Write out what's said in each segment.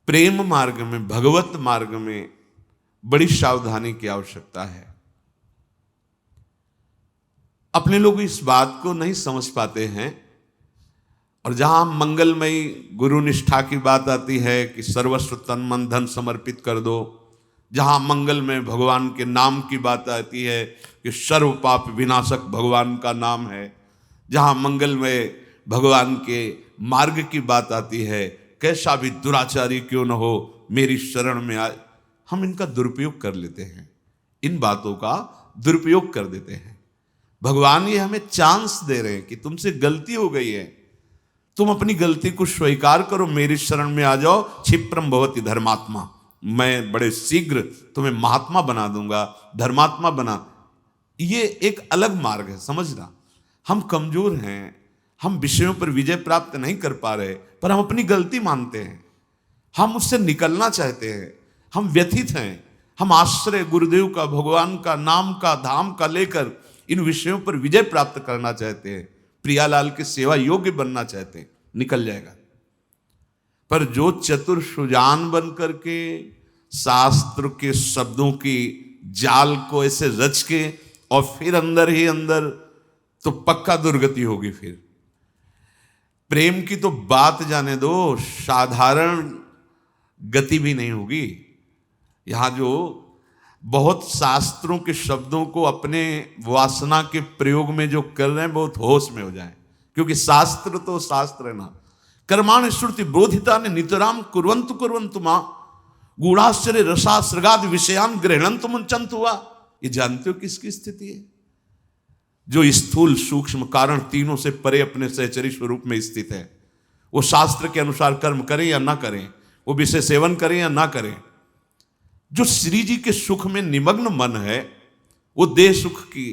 प्रेम मार्ग में, भगवत मार्ग में बड़ी सावधानी की आवश्यकता है। अपने लोग इस बात को नहीं समझ पाते हैं, और जहां मंगलमयी गुरु निष्ठा की बात आती है कि सर्वस्व तन मन धन समर्पित कर दो, जहां मंगल में भगवान के नाम की बात आती है कि सर्व पाप विनाशक भगवान का नाम है, जहां मंगल में भगवान के मार्ग की बात आती है, कैसा भी दुराचारी क्यों न हो मेरी शरण में आए, हम इनका दुरुपयोग कर लेते हैं, इन बातों का दुरुपयोग कर देते हैं। भगवान ये हमें चांस दे रहे हैं कि तुमसे गलती हो गई है, तुम अपनी गलती को स्वीकार करो, मेरी शरण में आ जाओ, क्षिप्रम भवति धर्मात्मा, मैं बड़े शीघ्र तुम्हें महात्मा बना दूंगा, धर्मात्मा बना। ये एक अलग मार्ग है, समझना। हम कमजोर हैं, हम विषयों पर विजय प्राप्त नहीं कर पा रहे, पर हम अपनी गलती मानते हैं, हम उससे निकलना चाहते हैं, हम व्यथित हैं, हम आश्रय गुरुदेव का, भगवान का, नाम का, धाम का लेकर इन विषयों पर विजय प्राप्त करना चाहते हैं, प्रियालाल की सेवा योग्य बनना चाहते हैं, निकल जाएगा। पर जो चतुर सुजान बन करके शास्त्र के शब्दों की जाल को ऐसे रच के और फिर अंदर ही अंदर, तो पक्का दुर्गति होगी। फिर प्रेम की तो बात जाने दो, साधारण गति भी नहीं होगी। यहां जो बहुत शास्त्रों के शब्दों को अपने वासना के प्रयोग में जो कर रहे हैं, बहुत होश में हो जाए, क्योंकि शास्त्र तो शास्त्र है ना। कर्माणि श्रुति बोधिता ने नितराम कुर्वन्तु कुर्वन्तु मां गूढ़ाश्चर्य रसासृगादि विषयान गृह्णन्तु मुंचन्तु वा। ये जानते हो किसकी स्थिति है? जो स्थूल सूक्ष्म कारण तीनों से परे अपने सहचरी स्वरूप में स्थित है। वो शास्त्र के अनुसार कर्म करें या ना करें, वो विषय सेवन करें या ना करें, जो श्री जी के सुख में निमग्न मन है, वो देह सुख की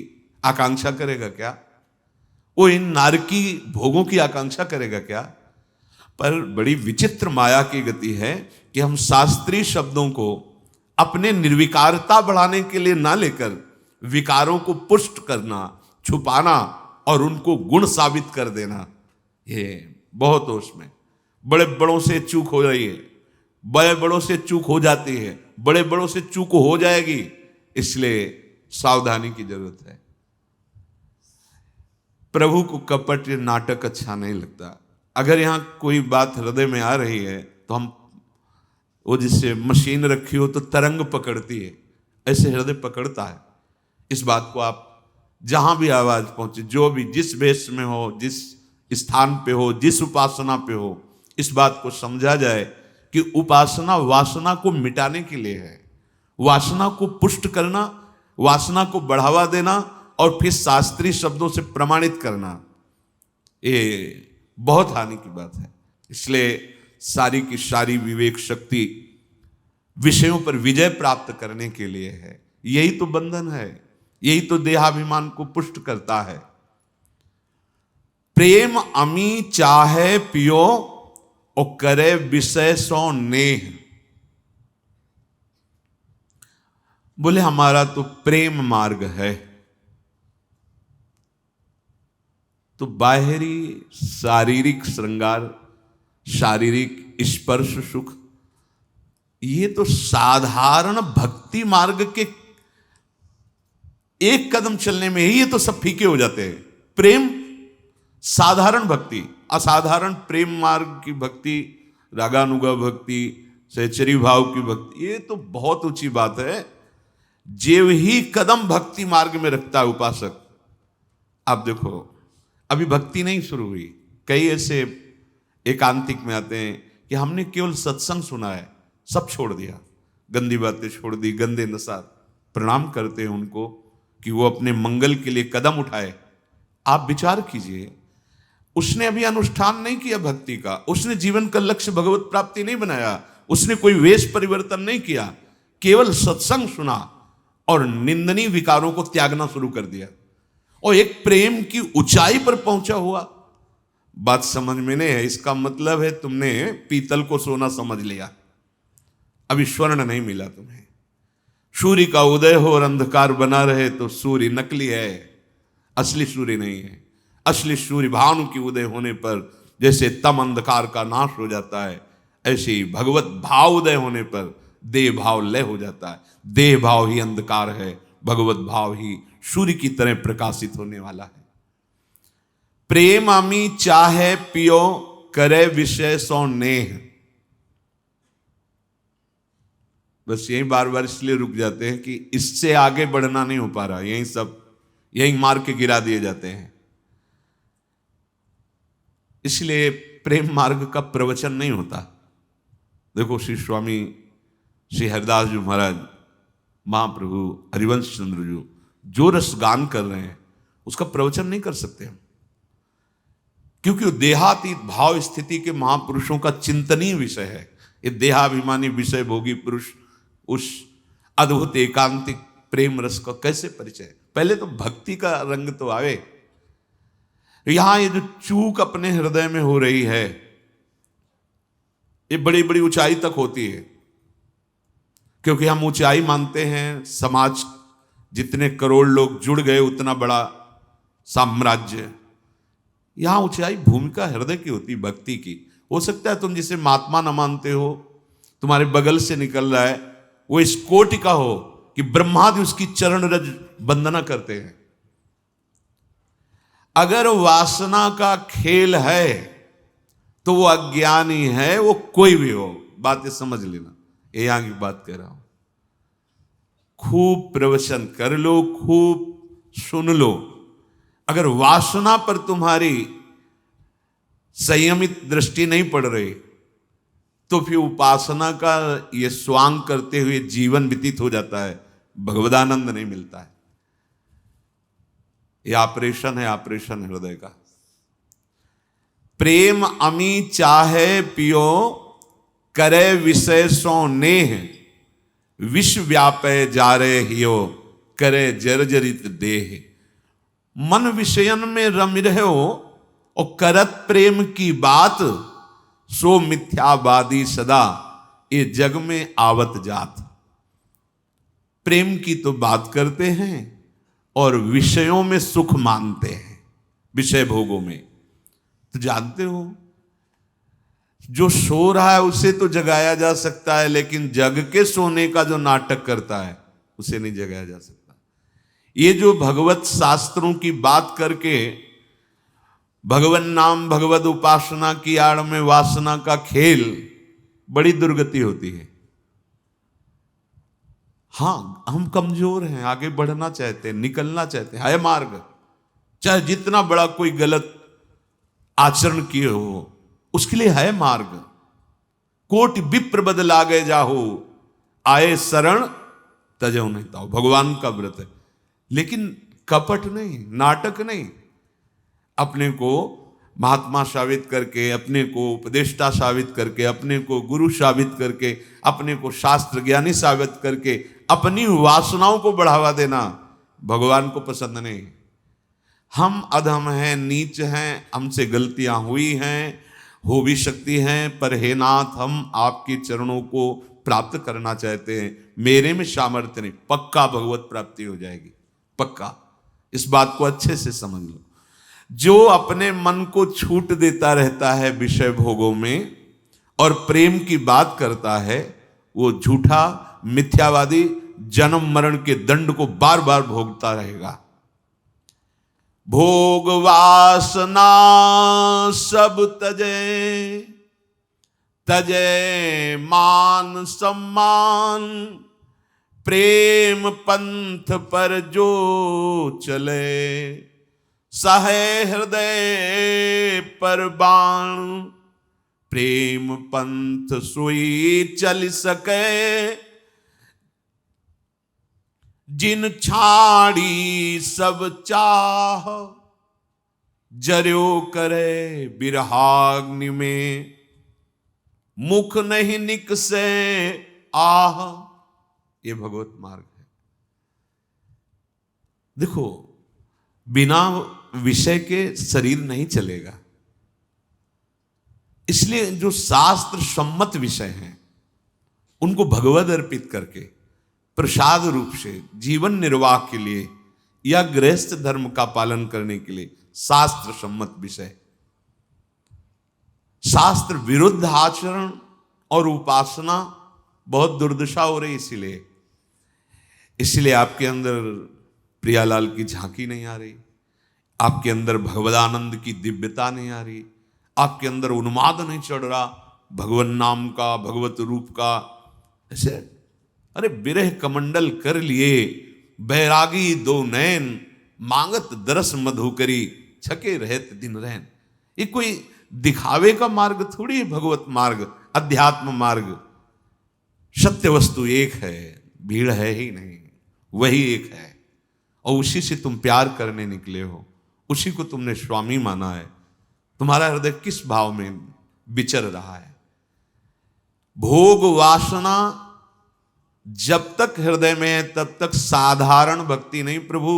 आकांक्षा करेगा क्या? वो इन नारकी भोगों की आकांक्षा करेगा क्या? पर बड़ी विचित्र माया की गति है कि हम शास्त्रीय शब्दों को अपने निर्विकारता बढ़ाने के लिए ना लेकर विकारों को पुष्ट करना, छुपाना और उनको गुण साबित कर देना, ये बहुत होश में। बड़े बड़ों से चूक हो रही है, बड़े बड़ों से चूक हो जाती है, बड़े बड़ों से चूक हो जाएगी, इसलिए सावधानी की जरूरत है। प्रभु को कपट नाटक अच्छा नहीं लगता। अगर यहां कोई बात हृदय में आ रही है तो हम, वो जिससे मशीन रखी हो तो तरंग पकड़ती है, ऐसे हृदय पकड़ता है। इस बात को आप जहां भी आवाज पहुंचे, जो भी जिस वेश में हो, जिस स्थान पे हो, जिस उपासना पे हो, इस बात को समझा जाए कि उपासना वासना को मिटाने के लिए है, वासना को पुष्ट करना, वासना को बढ़ावा देना और फिर शास्त्रीय शब्दों से प्रमाणित करना, ये बहुत हानि की बात है। इसलिए सारी की सारी विवेक शक्ति विषयों पर विजय प्राप्त करने के लिए है। यही तो बंधन है, यही तो देहाभिमान को पुष्ट करता है। प्रेम अमी चाहे पियो और करे विषय सो नेह। बोले हमारा तो प्रेम मार्ग है, तो बाहरी शारीरिक श्रृंगार, शारीरिक स्पर्श सुख, ये तो साधारण भक्ति मार्ग के एक कदम चलने में ही ये तो सब फीके हो जाते हैं। प्रेम साधारण भक्ति, असाधारण प्रेम मार्ग की भक्ति, रागानुगा भक्ति, सहचरी भाव की भक्ति, ये तो बहुत ऊंची बात है। जेव ही कदम भक्ति मार्ग में रखता है उपासक। आप देखो, अभी भक्ति नहीं शुरू हुई, कई ऐसे एकांतिक में आते हैं कि हमने केवल सत्संग सुना है, सब छोड़ दिया, गंदी बातें छोड़ दी, गंदे नशा। प्रणाम करते हैं उनको कि वो अपने मंगल के लिए कदम उठाए। आप विचार कीजिए, उसने अभी अनुष्ठान नहीं किया भक्ति का, उसने जीवन का लक्ष्य भगवत प्राप्ति नहीं बनाया, उसने कोई वेश परिवर्तन नहीं किया, केवल सत्संग सुना और निंदनीय विकारों को त्यागना शुरू कर दिया और एक प्रेम की ऊंचाई पर पहुंचा हुआ। बात समझ में नहीं है? इसका मतलब है तुमने पीतल को सोना समझ लिया, अभी स्वर्ण नहीं मिला तुम्हें। सूर्य का उदय हो और अंधकार बना रहे तो सूर्य नकली है, असली सूर्य नहीं है। असली सूर्य भानु की उदय होने पर जैसे तम अंधकार का नाश हो जाता है, ऐसे ही भगवत भाव उदय होने पर देह भाव लय हो जाता है। देह भाव ही अंधकार है, भगवत भाव ही सूर्य की तरह प्रकाशित होने वाला है। प्रेम अमी चाहे पियो करे विषय सो नेह। बस यही बार बार इसलिए रुक जाते हैं कि इससे आगे बढ़ना नहीं हो पा रहा, यही मार के गिरा दिए जाते हैं। इसलिए प्रेम मार्ग का प्रवचन नहीं होता। देखो श्री स्वामी श्री हरिदास जी महाराज, महाप्रभु हरिवंश चंद्र जी जो रस गान कर रहे हैं उसका प्रवचन नहीं कर सकते हम, क्योंकि वो देहातीत भाव स्थिति के महापुरुषों का चिंतनीय विषय है। ये देहाभिमानी विषय भोगी पुरुष उस अद्भुत एकांतिक प्रेम रस का कैसे परिचय? पहले तो भक्ति का रंग तो आवे। यहां ये जो चूक अपने हृदय में हो रही है, ये बड़ी बड़ी ऊंचाई तक होती है, क्योंकि हम ऊंचाई मानते हैं समाज, जितने करोड़ लोग जुड़ गए उतना बड़ा साम्राज्य। यहां ऊंचाई भूमिका हृदय की होती, भक्ति की। हो सकता है तुम जिसे महात्मा न मानते हो, तुम्हारे बगल से निकल रहा है, वो इस कोटि का हो कि ब्रह्मादि उसकी चरण रज वंदना करते हैं। अगर वासना का खेल है तो वो अज्ञानी है, वो कोई भी हो। बातें समझ लेना, ये यहां की बात कह रहा हूं। खूब प्रवचन कर लो, खूब सुन लो, अगर वासना पर तुम्हारी संयमित दृष्टि नहीं पड़ रही तो फिर उपासना का ये स्वांग करते हुए जीवन व्यतीत हो जाता है, भगवदानंद नहीं मिलता है। ये ऑपरेशन है, ऑपरेशन हृदय का। प्रेम अमी चाहे पियो करे विषय सो नेह। विष व्यापे जारे हियो करे जर्जरित देह। मन विषयन में रम रहो और करत प्रेम की बात, सो मिथ्यावादी सदा ये जग में आवत जात। प्रेम की तो बात करते हैं और विषयों में सुख मानते हैं, विषय भोगों में। तो जानते हो, जो सो रहा है उसे तो जगाया जा सकता है, लेकिन जग के सोने का जो नाटक करता है उसे नहीं जगाया जा सकता। ये जो भगवत शास्त्रों की बात करके भगवन नाम भगवत उपासना की आड़ में वासना का खेल, बड़ी दुर्गति होती है। हाँ, हम कमजोर हैं, आगे बढ़ना चाहते हैं, निकलना चाहते हैं, है मार्ग। चाहे जितना बड़ा कोई गलत आचरण किए हो, उसके लिए है मार्ग। कोटि विप्र बदला गए जाहो, आए शरण तजो नहीं ताओ। भगवान का व्रत है, लेकिन कपट नहीं, नाटक नहीं। अपने को महात्मा साबित करके, अपने को उपदेष्टा साबित करके, अपने को गुरु साबित करके, अपने को शास्त्र ज्ञानी साबित करके अपनी वासनाओं को बढ़ावा देना भगवान को पसंद नहीं। हम अधम हैं, नीच हैं, हमसे गलतियां हुई हैं, हो भी सकती हैं, पर हे नाथ, हम आपके चरणों को प्राप्त करना चाहते हैं। मेरे में सामर्थ्य नहीं, पक्का भगवत प्राप्ति हो जाएगी, पक्का। इस बात को अच्छे से समझ लो। जो अपने मन को छूट देता रहता है विषय भोगों में और प्रेम की बात करता है, वो झूठा मिथ्यावादी जन्म मरण के दंड को बार बार भोगता रहेगा। भोग वासना सब तजे, तजे मान सम्मान, प्रेम पंथ पर जो चले, सहे हृदय पर बाण, प्रेम पंथ सोई चल सके, जिन छाड़ी सब चाह, जर्यो करे बिरहाग्नि में, मुख नहीं निकसे आह। ये भगवत मार्ग है। देखो, बिना विषय के शरीर नहीं चलेगा। इसलिए जो शास्त्र सम्मत विषय हैं उनको भगवद अर्पित करके प्रसाद रूप से जीवन निर्वाह के लिए या गृहस्थ धर्म का पालन करने के लिए शास्त्र सम्मत विषय, शास्त्र विरुद्ध आचरण और उपासना बहुत दुर्दशा हो रही, इसीलिए आपके अंदर प्रियालाल की झांकी नहीं आ रही, आपके अंदर भगवदानंद की दिव्यता नहीं आ रही, आपके अंदर उन्माद नहीं चढ़ रहा भगवन नाम का, भगवत रूप का। ऐसे अरे विरह कमंडल कर लिए बैरागी दो नैन, मांगत दरस मधुकरी छके रहत दिन रहन। ये कोई दिखावे का मार्ग थोड़ी है, भगवत मार्ग, अध्यात्म मार्ग। सत्य वस्तु एक है, भीड़ है ही नहीं, वही एक है, और उसी से तुम प्यार करने निकले हो, उसी को तुमने स्वामी माना है। तुम्हारा हृदय किस भाव में विचर रहा है? भोग वासना जब तक हृदय में है तब तक साधारण भक्ति नहीं प्रभु।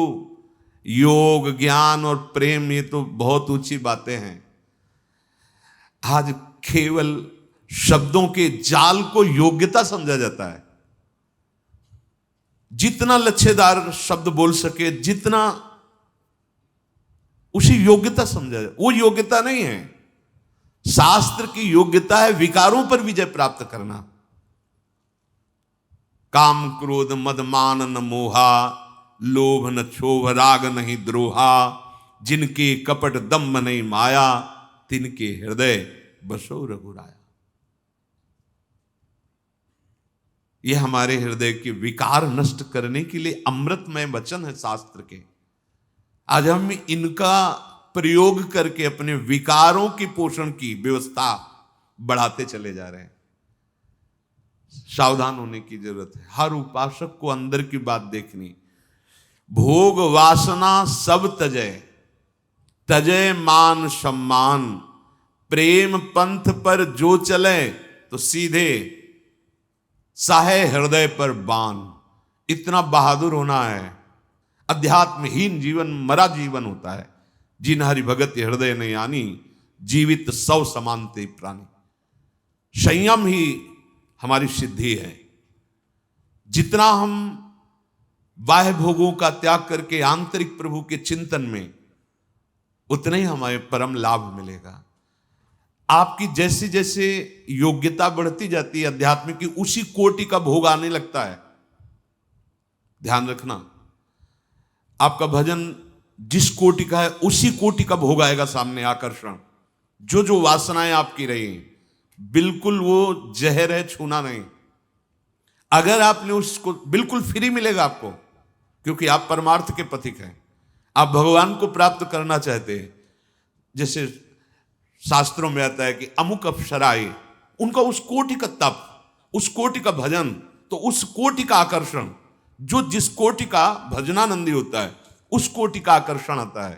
योग, ज्ञान और प्रेम ये तो बहुत ऊंची बातें हैं। आज केवल शब्दों के जाल को योग्यता समझा जाता है। जितना लच्छेदार शब्द बोल सके, जितना उसी योग्यता समझा जाए, वो योग्यता नहीं है। शास्त्र की योग्यता है विकारों पर विजय प्राप्त करना। काम क्रोध मद मान न मोहा, लोभ न क्षोभ राग नहीं द्रोहा, जिनके कपट दम्भ नहीं माया, तिनके हृदय बसो रघुराया। यह हमारे हृदय के विकार नष्ट करने के लिए अमृतमय वचन है शास्त्र के। आज हम इनका प्रयोग करके अपने विकारों की पोषण की व्यवस्था बढ़ाते चले जा रहे हैं। सावधान होने की जरूरत है। हर उपासक को अंदर की बात देखनी। भोग वासना सब तजय, तजय मान सम्मान, प्रेम पंथ पर जो चले तो सीधे साहे हृदय पर बाण। इतना बहादुर होना है। अध्यात्महीन जीवन मरा जीवन होता है। जिन हरि भगत हृदय नहीं आनी, जीवित सौ समानते प्राणी। संयम ही हमारी सिद्धि है। जितना हम बाह्य भोगों का त्याग करके आंतरिक प्रभु के चिंतन में, उतना ही हमें परम लाभ मिलेगा। आपकी जैसे जैसे योग्यता बढ़ती जाती है अध्यात्म की, उसी कोटि का भोग आने लगता है। ध्यान रखना, आपका भजन जिस कोटि का है उसी कोटि का भोग आएगा सामने। आकर्षण जो जो वासनाएं आपकी रही, बिल्कुल वो जहर है, छूना नहीं। अगर आपने उसको, बिल्कुल फ्री मिलेगा आपको, क्योंकि आप परमार्थ के पथिक हैं। आप भगवान को प्राप्त करना चाहते हैं। जैसे शास्त्रों में आता है कि अमुक अप्सराएं, उनका उस कोटि का तप, उस कोटि का भजन, तो उस कोटि का आकर्षण, जो जिस कोटि का भजनानंदी होता है उस कोटि का आकर्षण आता है।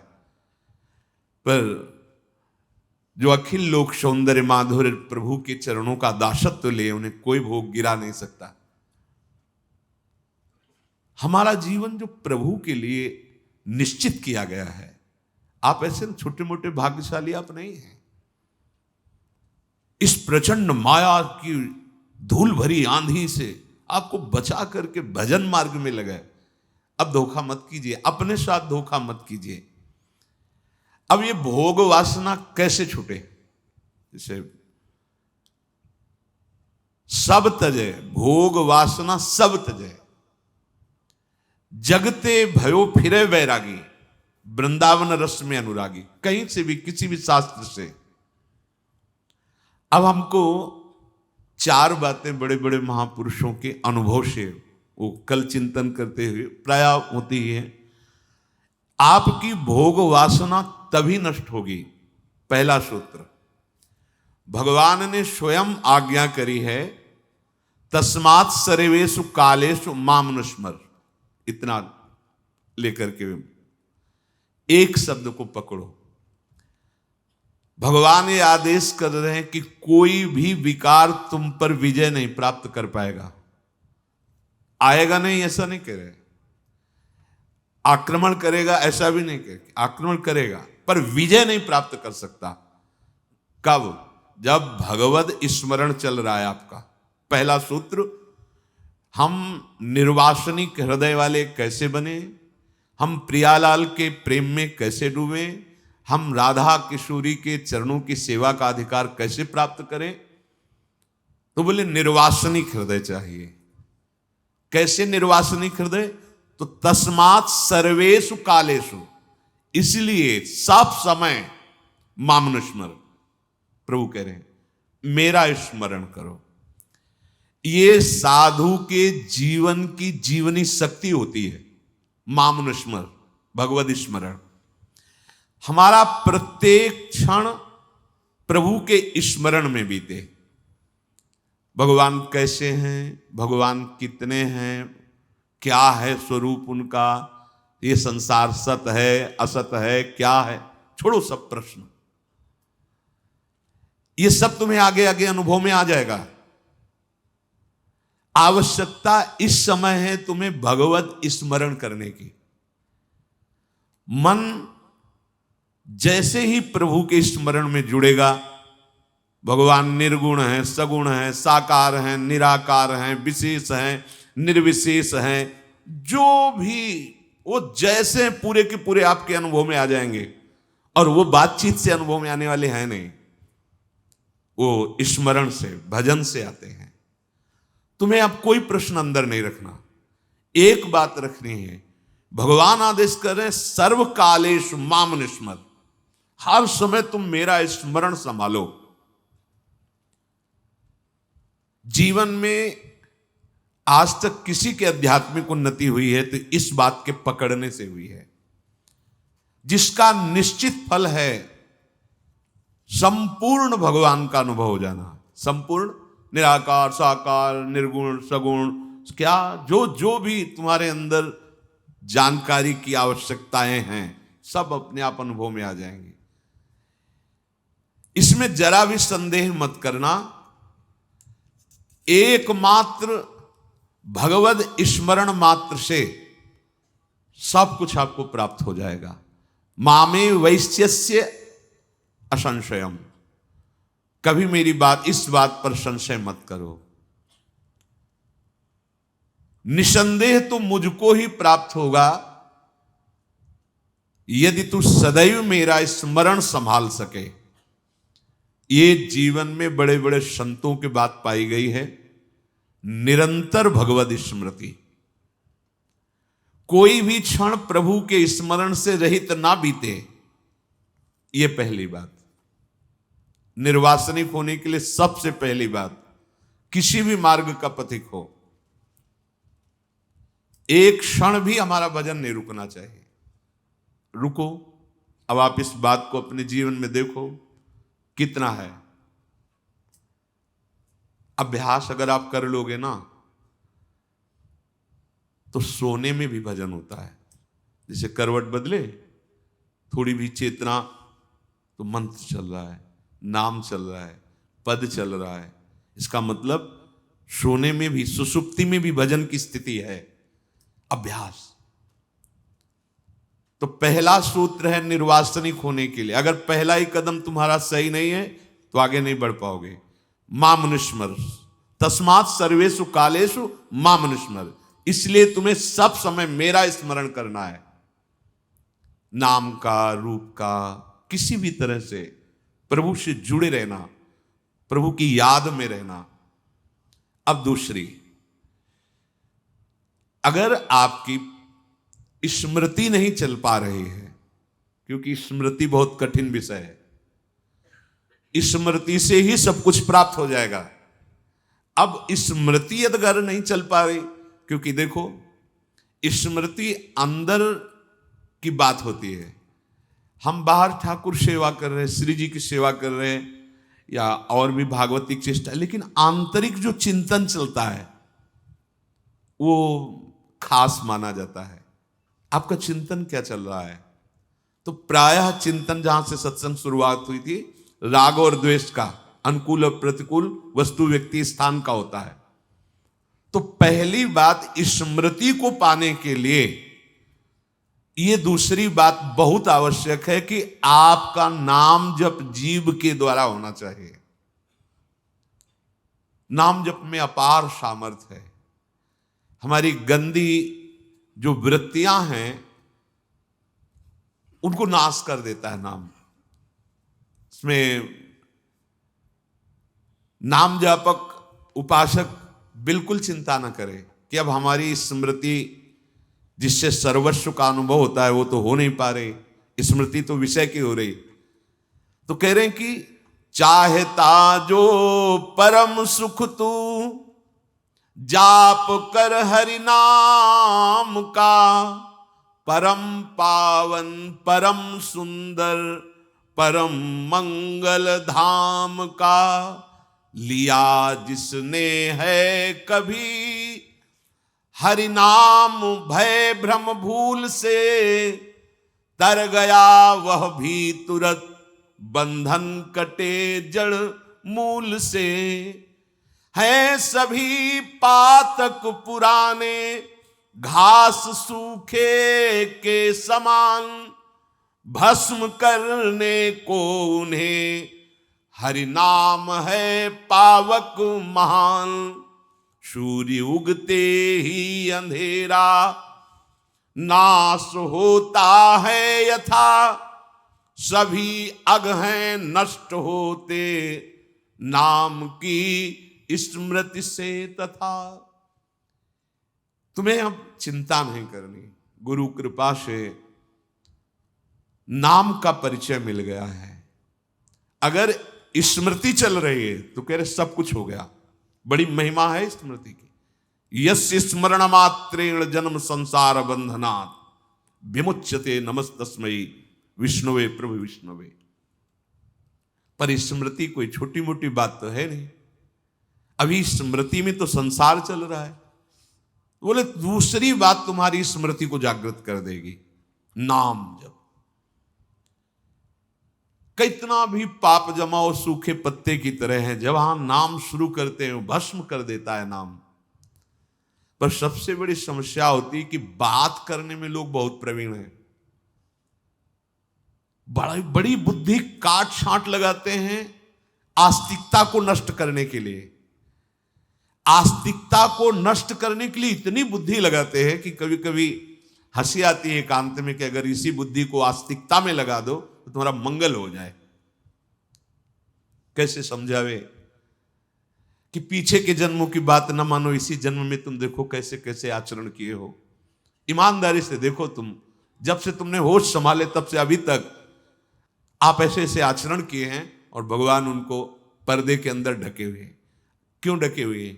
पर जो अखिल लोक सौंदर्य माधुर्य प्रभु के चरणों का दासत्व ले, उन्हें कोई भोग गिरा नहीं सकता। हमारा जीवन जो प्रभु के लिए निश्चित किया गया है, आप ऐसे छोटे मोटे भाग्यशाली आप नहीं हैं। इस प्रचंड माया की धूल भरी आंधी से आपको बचा करके भजन मार्ग में लगाए। अब धोखा मत कीजिए, अपने साथ धोखा मत कीजिए। अब ये भोग वासना कैसे छूटे? जैसे सब तजय, भोग वासना सब तजय, जगते भयो फिरे वैरागी, वृंदावन रस में अनुरागी। कहीं से भी, किसी भी शास्त्र से। अब हमको चार बातें बड़े बड़े महापुरुषों के अनुभव से वो कल चिंतन करते हुए प्राय होती है। आपकी भोग वासना तभी नष्ट होगी। पहला सूत्र भगवान ने स्वयं आज्ञा करी है, तस्मात् सर्वेषु कालेषु माम नुस्मर। इतना लेकर के एक शब्द को पकड़ो। भगवान ये आदेश कर रहे हैं कि कोई भी विकार तुम पर विजय नहीं प्राप्त कर पाएगा। आएगा नहीं ऐसा नहीं कह रहे, आक्रमण करेगा ऐसा भी नहीं कह, आक्रमण करेगा पर विजय नहीं प्राप्त कर सकता। कब? जब भगवद स्मरण चल रहा है आपका। पहला सूत्र, हम निर्वासनिक हृदय वाले कैसे बने, हम प्रियालाल के प्रेम में कैसे डूबे, हम राधा किशोरी के चरणों की सेवा का अधिकार कैसे प्राप्त करें। तो बोले निर्वासनिक हृदय चाहिए। कैसे निर्वासनिक हृदय? तो तस्मात् सर्वेषु कालेषु, इसलिए सब समय मामनुस्मर, प्रभु कह रहे हैं मेरा स्मरण करो। ये साधु के जीवन की जीवनी शक्ति होती है। मामनुस्मर, भगवद स्मरण। हमारा प्रत्येक क्षण प्रभु के स्मरण में बीते। भगवान कैसे हैं, भगवान कितने हैं, क्या है स्वरूप उनका, ये संसार सत है असत है, क्या है, छोड़ो सब प्रश्न। ये सब तुम्हें आगे आगे अनुभव में आ जाएगा। आवश्यकता इस समय है तुम्हें भगवत स्मरण करने की। मन जैसे ही प्रभु के स्मरण में जुड़ेगा, भगवान निर्गुण है, सगुण है, साकार है, निराकार है, विशेष है, निर्विशेष है, जो भी वो जैसे पूरे के पूरे आपके अनुभव में आ जाएंगे। और वो बातचीत से अनुभव में आने वाले हैं नहीं, वो स्मरण से, भजन से आते हैं। तुम्हें अब कोई प्रश्न अंदर नहीं रखना, एक बात रखनी है, भगवान आदेश कर रहे हैं सर्व कालेषु मामनुस्मर, हर समय तुम मेरा स्मरण संभालो। जीवन में आज तक किसी के आध्यात्मिक उन्नति हुई है तो इस बात के पकड़ने से हुई है, जिसका निश्चित फल है संपूर्ण भगवान का अनुभव हो जाना। संपूर्ण, निराकार, साकार, निर्गुण, सगुण, क्या जो जो भी तुम्हारे अंदर जानकारी की आवश्यकताएं हैं, सब अपने आप अनुभव में आ जाएंगी। इसमें जरा भी संदेह मत करना। एकमात्र भगवद स्मरण मात्र से सब कुछ आपको प्राप्त हो जाएगा। मामे वैश्यस्य असंशयम, कभी मेरी बात, इस बात पर संशय मत करो। निसंदेह तो मुझको ही प्राप्त होगा यदि तू सदैव मेरा स्मरण संभाल सके। ये जीवन में बड़े बड़े संतों की बात पाई गई है, निरंतर भगवद स्मृति। कोई भी क्षण प्रभु के स्मरण से रहित ना बीते, ये पहली बात। निर्वासनिक होने के लिए सबसे पहली बात, किसी भी मार्ग का पथिक हो, एक क्षण भी हमारा भजन नहीं रुकना चाहिए। रुको, अब आप इस बात को अपने जीवन में देखो कितना है। अभ्यास अगर आप कर लोगे ना, तो सोने में भी भजन होता है। जैसे करवट बदले, थोड़ी भी चेतना, तो मंत्र चल रहा है, नाम चल रहा है, पद चल रहा है। इसका मतलब सोने में भी, सुसुप्ति में भी भजन की स्थिति है। अभ्यास। तो पहला सूत्र है निर्वासनिक होने के लिए। अगर पहला ही कदम तुम्हारा सही नहीं है तो आगे नहीं बढ़ पाओगे। मामनुस्मर, तस्मात् सर्वेषु कालेषु मामनुस्मर, इसलिए तुम्हें सब समय मेरा स्मरण करना है। नाम का, रूप का, किसी भी तरह से प्रभु से जुड़े रहना, प्रभु की याद में रहना। अब दूसरी, अगर आपकी स्मृति नहीं चल पा रही है, क्योंकि स्मृति बहुत कठिन विषय है, स्मृति से ही सब कुछ प्राप्त हो जाएगा। अब स्मृति अगर नहीं चल पा रही, क्योंकि देखो स्मृति अंदर की बात होती है। हम बाहर ठाकुर सेवा कर रहे हैं, श्री जी की सेवा कर रहे हैं, या और भी भागवतिक चेष्टा, लेकिन आंतरिक जो चिंतन चलता है वो खास माना जाता है। आपका चिंतन क्या चल रहा है? तो प्रायः चिंतन, जहां से सत्संग शुरुआत हुई थी, राग और द्वेष का, अनुकूल और प्रतिकूल, वस्तु व्यक्ति स्थान का होता है। तो पहली बात, स्मृति को पाने के लिए ये दूसरी बात बहुत आवश्यक है कि आपका नाम जप जीव के द्वारा होना चाहिए। नाम जप में अपार सामर्थ्य है। हमारी गंदी जो वृत्तियां हैं उनको नाश कर देता है नाम। इसमें नाम जापक उपासक बिल्कुल चिंता न करे कि अब हमारी स्मृति जिससे सर्वस्व का अनुभव होता है वो तो हो नहीं पा रही, स्मृति तो विषय की हो रही। तो कह रहे हैं कि चाहता जो परम सुख तू जाप कर हरि नाम का, परम पावन परम सुंदर परम मंगल धाम का, लिया जिसने है कभी हरि नाम भय भ्रम भूल से, तर गया वह भी तुरत बंधन कटे जड़ मूल से। है सभी पातक पुराने घास सूखे के समान, भस्म करने को उन्हें हरि नाम है पावक महान। सूर्य उगते ही अंधेरा नाश होता है यथा, सभी अग हैं नष्ट होते नाम की स्मृति से तथा। तुम्हें अब चिंता नहीं करनी, गुरु कृपा से नाम का परिचय मिल गया है। अगर स्मृति चल रही है तो कह रहे सब कुछ हो गया। बड़ी महिमा है स्मृति की। यस्य स्मरण मात्रेण जन्म संसार बंधनात् विमुच्यते नमस्तस्मै विष्णुवे प्रभु विष्णुवे। पर स्मृति कोई छोटी मोटी बात तो है नहीं। अभी स्मृति में तो संसार चल रहा है। बोले दूसरी बात तुम्हारी स्मृति को जागृत कर देगी, नाम जप। कितना भी पाप जमाओ सूखे पत्ते की तरह है, जब हम नाम शुरू करते हैं भस्म कर देता है नाम। पर सबसे बड़ी समस्या होती है कि बात करने में लोग बहुत प्रवीण हैं, बड़ी बुद्धि काट छांट लगाते हैं आस्तिकता को नष्ट करने के लिए। आस्तिकता को नष्ट करने के लिए इतनी बुद्धि लगाते हैं कि कभी कभी हंसी आती है एकांत में कि अगर इसी बुद्धि को आस्तिकता में लगा दो तो तुम्हारा मंगल हो जाए। कैसे समझावे कि पीछे के जन्मों की बात न मानो, इसी जन्म में तुम देखो कैसे कैसे आचरण किए हो। ईमानदारी से देखो, तुम जब से तुमने होश संभाले तब से अभी तक आप ऐसे ऐसे आचरण किए हैं और भगवान उनको पर्दे के अंदर ढके हुए हैं। क्यों ढके हुए हैं?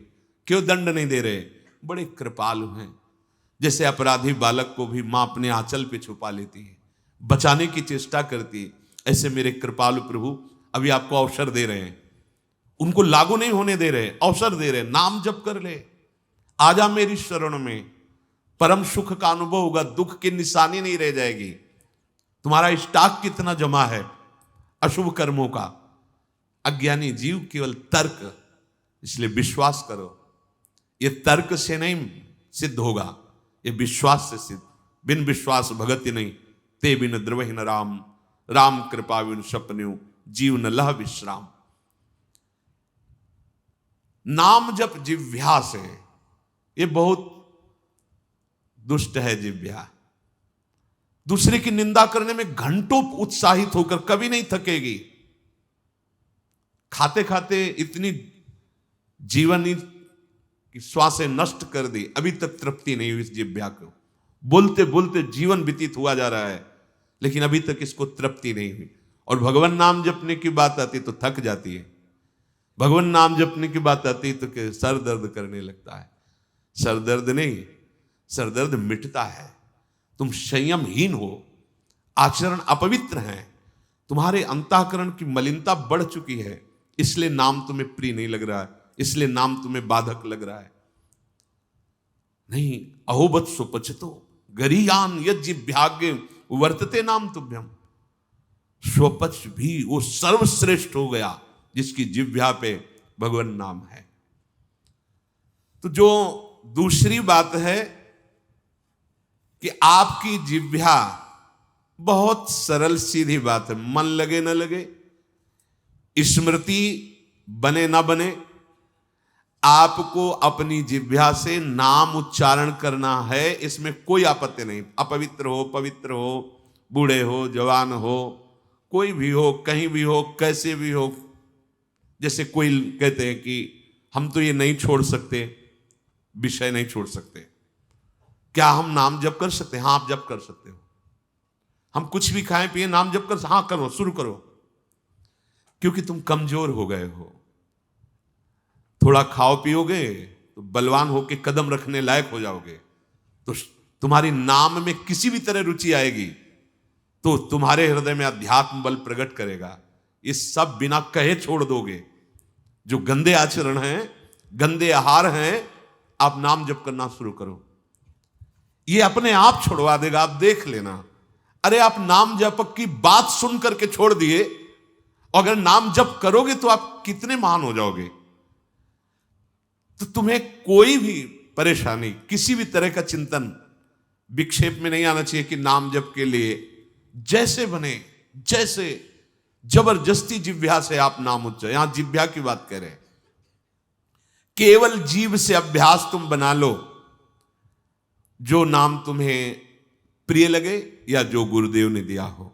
क्यों दंड नहीं दे रहे? बड़े कृपालु हैं। जैसे अपराधी बालक को भी मां अपने आंचल पे छुपा लेती है, बचाने की चेष्टा करती है, ऐसे मेरे कृपालु प्रभु अभी आपको अवसर दे रहे हैं। उनको लागू नहीं होने दे रहे, अवसर दे रहे। नाम जप कर ले, आजा मेरी शरण में, परम सुख का अनुभव होगा, दुख की निशानी नहीं रह जाएगी। तुम्हारा स्टॉक कितना जमा है अशुभ कर्मों का। अज्ञानी जीव केवल तर्क, इसलिए विश्वास करो। ये तर्क से नहीं सिद्ध होगा, ये विश्वास से सिद्ध। बिन विश्वास भगति नहीं, ते बिन द्रवहि न राम, राम कृपा बिन सपन्यु जीव न लह विश्राम। नाम जप जिह्वा से, ये बहुत दुष्ट है जिह्वा। दूसरे की निंदा करने में घंटों उत्साहित होकर कभी नहीं थकेगी। खाते खाते इतनी जीवन की श्वासें नष्ट कर दी, अभी तक तृप्ति नहीं हुई इस जिह्वा को। बोलते बोलते जीवन व्यतीत हुआ जा रहा है, लेकिन अभी तक इसको तृप्ति नहीं हुई। और भगवान नाम जपने की बात आती तो थक जाती है। भगवान नाम जपने की बात आती तो सर दर्द करने लगता है। सर दर्द नहीं, सर दर्द मिटता है। तुम संयमहीन हो, आचरण अपवित्र है, तुम्हारे अंतःकरण की मलिनता बढ़ चुकी है, इसलिए नाम तुम्हें प्रिय नहीं लग रहा है, इसलिए नाम तुम्हें बाधक लग रहा है। नहीं, अहोबत सुपचतो गरीयान यज्जिभ्याग्य वर्तते नाम तुभ्यम। स्वपच भी वो सर्वश्रेष्ठ हो गया जिसकी जिह्वा पे भगवान नाम है। तो जो दूसरी बात है कि आपकी जिह्वा बहुत सरल सीधी बात है, मन लगे न लगे, स्मृति बने ना बने, आपको अपनी जिह्वा से नाम उच्चारण करना है, इसमें कोई आपत्ति नहीं। अपवित्र हो, पवित्र हो, बूढ़े हो, जवान हो, कोई भी हो, कहीं भी हो, कैसे भी हो। जैसे कोई कहते हैं कि हम तो ये नहीं छोड़ सकते, विषय नहीं छोड़ सकते। क्या हम नाम जप कर सकते हैं? हाँ, आप जप कर सकते हो। हम कुछ भी खाएं पिए, नाम जप कर, हाँ करो, शुरू करो, क्योंकि तुम कमजोर हो गए हो। थोड़ा खाओ पियोगे तो बलवान होके कदम रखने लायक हो जाओगे, तो तुम्हारी नाम में किसी भी तरह रुचि आएगी तो तुम्हारे हृदय में अध्यात्म बल प्रकट करेगा। ये सब बिना कहे छोड़ दोगे। जो गंदे आचरण हैं, गंदे आहार हैं, आप नाम जप करना शुरू करो, ये अपने आप छुड़वा देगा, आप देख लेना। अरे आप नाम जप की बात सुन करके छोड़ दिए, अगर नाम जप करोगे तो आप कितने महान हो जाओगे। तो तुम्हें कोई भी परेशानी, किसी भी तरह का चिंतन विक्षेप में नहीं आना चाहिए कि नाम जप के लिए जैसे बने, जैसे जबरदस्ती जिह्वा से आप नाम उच्चारण, यहां जिह्वा की बात करें, केवल जीभ से अभ्यास तुम बना लो, जो नाम तुम्हें प्रिय लगे या जो गुरुदेव ने दिया हो।